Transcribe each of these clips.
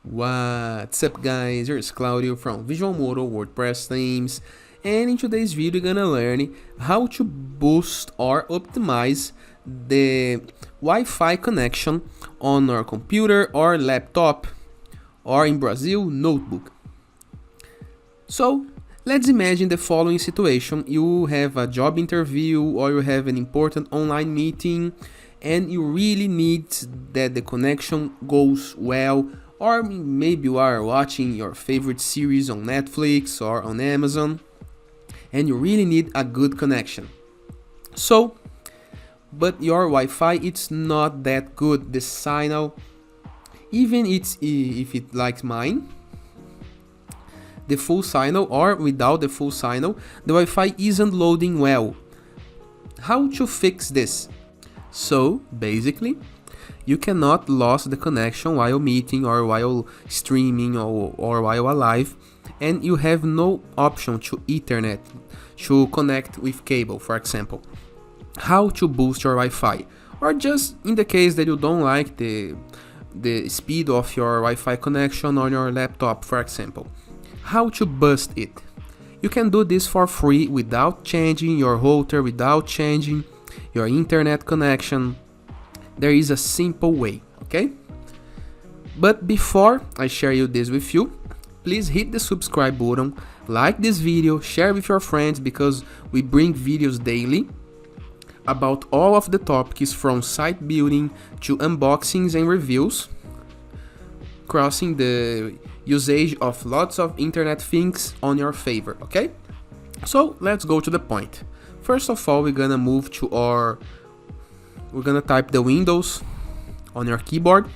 What's up guys, here's Claudio from Visual Modo WordPress themes, and in today's video we're gonna learn how to boost or optimize the Wi-Fi connection on our computer or laptop, or in Brazil, notebook. So let's imagine the following situation. You have a job interview or you have an important online meeting and you really need that the connection goes well, or maybe you are watching your favorite series on Netflix or on Amazon and you really need a good connection. So, but your Wi-Fi it's not that good. The signal, even if it like mine, the full signal or without the full signal, the Wi-Fi isn't loading well. How to fix this? So basically, you cannot lose the connection while meeting or while streaming or while alive, and you have no option to Ethernet to connect with cable, for example. How to boost your Wi-Fi, or just in the case that you don't like the speed of your Wi-Fi connection on your laptop, for example. How to boost it? You can do this for free without changing your router, without changing your internet connection. There is a simple way, okay? But before I share this with you, please hit the subscribe button, like this video, share with your friends, because we bring videos daily about all of the topics from site building to unboxings and reviews, crossing the usage of lots of internet things on your favor, okay? So let's go to the point. First of all, we're gonna type the Windows on your keyboard,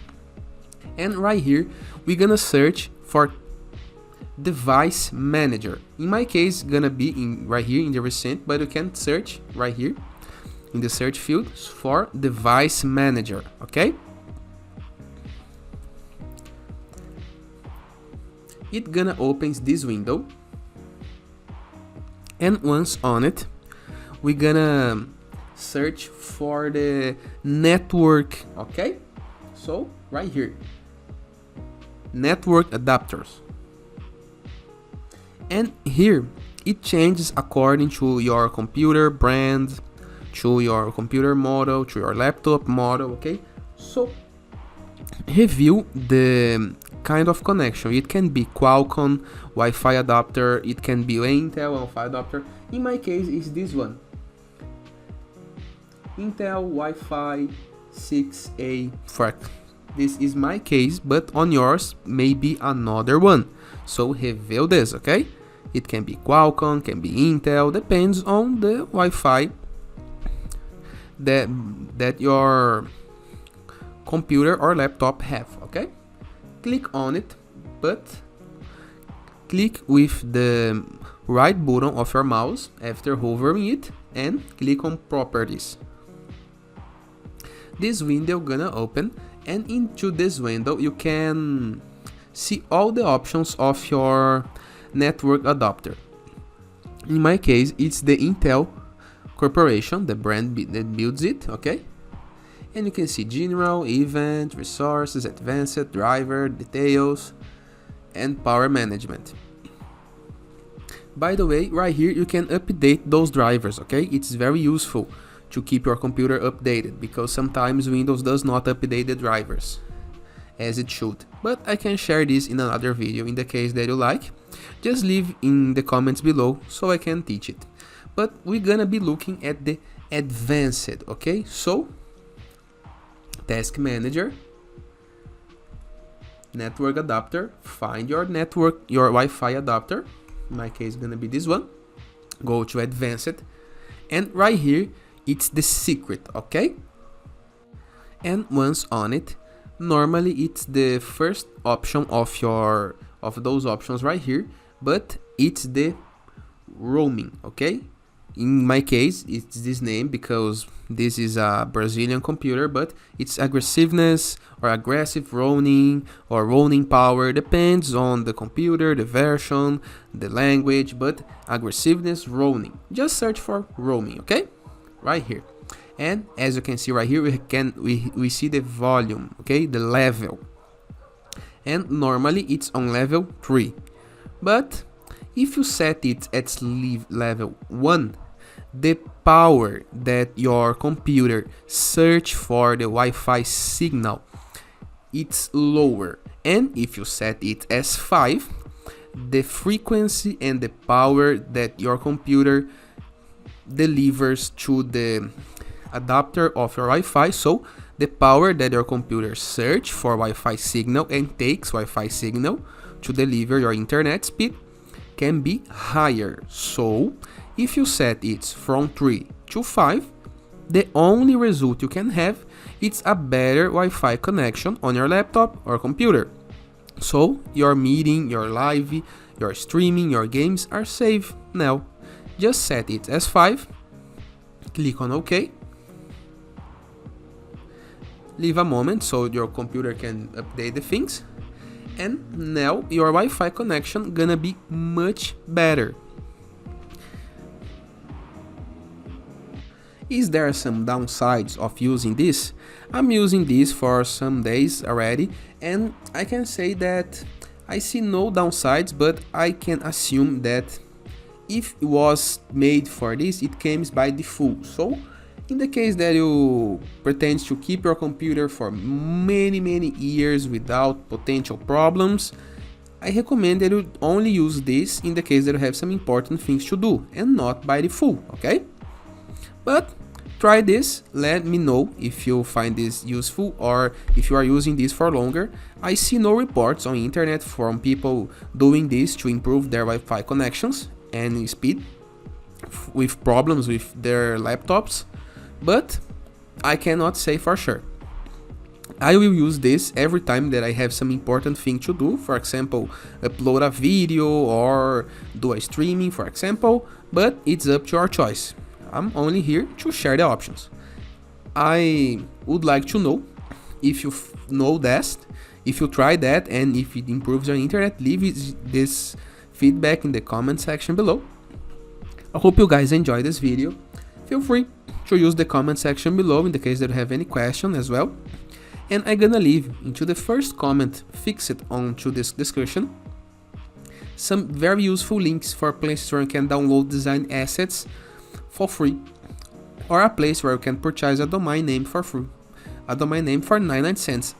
and right here we're gonna search for device manager. In my case, gonna be right here in the recent, but you can search right here in the search field for device manager, okay? It gonna opens this window, and once on it, we're gonna search for the network, okay? So right here, network adapters, and here it changes according to your computer brand, to your computer model, to your laptop model, okay? So review the kind of connection. It can be Qualcomm Wi-Fi adapter, it can be Intel Wi-Fi adapter. In my case is this one, Intel Wi-Fi 6A. This is my case, but on yours may be another one. So review this, okay? It can be Qualcomm, can be Intel, depends on the Wi-Fi that your computer or laptop have, okay? Click on it, but click with the right button of your mouse after hovering it and click on properties. This window gonna open, and into this window you can see all the options of your network adapter. In my case, it's the Intel Corporation, the brand that builds it, okay? And you can see general, event, resources, advanced, driver, details, and power management. By the way, right here you can update those drivers, okay? It's very useful to keep your computer updated, because sometimes Windows does not update the drivers as it should. But I can share this in another video. In the case that you like, just leave in the comments below so I can teach it. But we're gonna be looking at the advanced, okay? So task manager, network adapter, find your Wi-Fi adapter. In my case, gonna be this one. Go to advanced, and right here it's the secret, okay? And once on it, normally it's the first option of those options right here, but it's the roaming, okay? In my case, it's this name because this is a Brazilian computer, but it's aggressiveness or aggressive roaming or roaming power, depends on the computer, the version, the language, but aggressiveness roaming. Just search for roaming, okay? Right here. And as you can see right here, we see the volume, okay, the level. and normally it's on level 3. But if you set it at level 1, the power that your computer search for the Wi-Fi signal, it's lower. And if you set it as 5, the frequency and the power that your computer delivers to the adapter of your Wi-Fi, so the power that your computer search for Wi-Fi signal and takes Wi-Fi signal to deliver your internet speed can be higher. So if you set it from 3 to 5, the only result you can have is a better Wi-Fi connection on your laptop or computer. So your meeting, your live, your streaming, your games are safe now. Just set it as 5, click on OK, leave a moment so your computer can update the things, and now your Wi-Fi connection gonna be much better. Is there some downsides of using this? I'm using this for some days already, and I can say that I see no downsides, but I can assume that if it was made for this, it comes by default. So in the case that you pretend to keep your computer for many years without potential problems, I recommend that you only use this in the case that you have some important things to do and not by default, okay? But try this, let me know if you find this useful or if you are using this for longer. I see no reports on internet from people doing this to improve their Wi-Fi connections and speed with problems with their laptops, but I cannot say for sure. I will use this every time that I have some important thing to do, for example, upload a video or do a streaming, for example, but it's up to your choice. I'm only here to share the options. I would like to know if you know that, if you try that, and if it improves your internet. Leave this feedback in the comment section below. I hope you guys enjoyed this video. Feel free to use the comment section below in the case that you have any question as well. And I'm gonna leave into the first comment fixed onto this discussion some very useful links for places where you can download design assets for free, or a place where you can purchase a domain name for free, a domain name for 99 cents.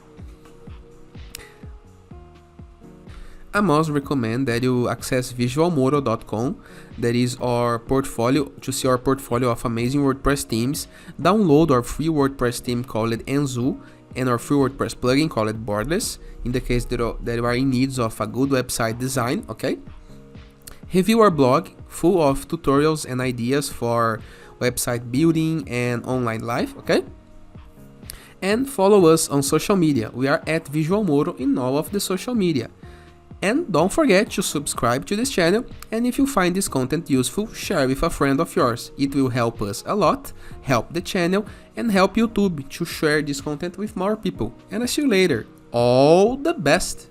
I must recommend that you access visualmodo.com, that is our portfolio, to see our portfolio of amazing WordPress themes. Download our free WordPress theme called Enzu and our free WordPress plugin called Borderless, in the case that you are in need of a good website design, okay? Review our blog, full of tutorials and ideas for website building and online life, okay? And follow us on social media. We are at visualmodo in all of the social media. And don't forget to subscribe to this channel, and if you find this content useful, share with a friend of yours. It will help us a lot, help the channel, and help YouTube to share this content with more people. And I see you later. All the best!